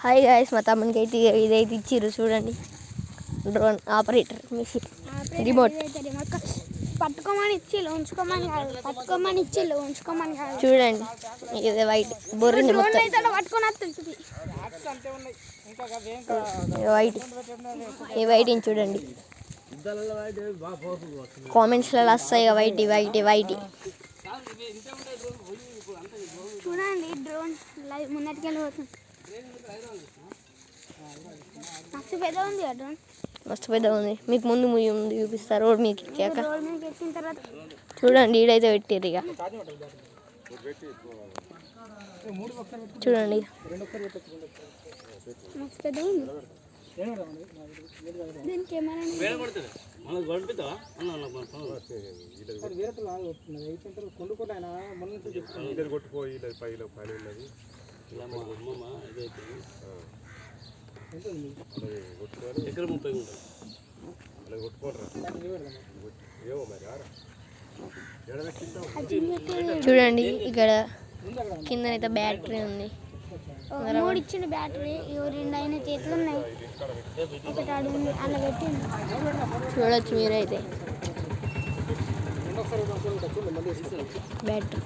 Hi guys, మా తమ్మునికి అయితే ఇదైతే ఇచ్చిర్రు చూడండి. డ్రోన్ ఆపరేటర్ మిషన్ రిమోట్ పట్టుకోమని ఇచ్చిల్లు, ఉంచుకోమని కాదు. పట్టుకోమని ఇచ్చిల్లు, ఉంచుకోమని కాదు. చూడండి. ఇది వైట్ బొర్రింది మొత్తం. వైట్ ఈ వైట్ చూడండి. కామెంట్స్లలో వస్తాయి వైట్ వైట్ వైట్. చూడండి డ్రోన్ లైవ్ ముందటికెళ్ళి పోతుంది. మస్తు పెద్ద ఉంది ఆ డ్రోన్, మస్తు పెద్ద ఉంది. మీకు ముందు ముందు చూపిస్తారు రోడ్ మీకు ఎక్కాక. రోడ్ మీద ఎక్కిన తర్వాత చూడండి ఈడైతే పెట్టారు. ఇక చూడండి మస్తు పెద్ద ఉంది. దీనికి కెమెరా చూడండి. ఇక్కడ కిందనైతే బ్యాటరీ ఉంది. 3 ఇచ్చిండు బ్యాటరీ. 2 అయిన చేతులు ఉన్నాయి, ఒకటి అడుగు ఉంది అలా పెట్టింది. చూడొచ్చు మీరైతే బ్యాటరీ.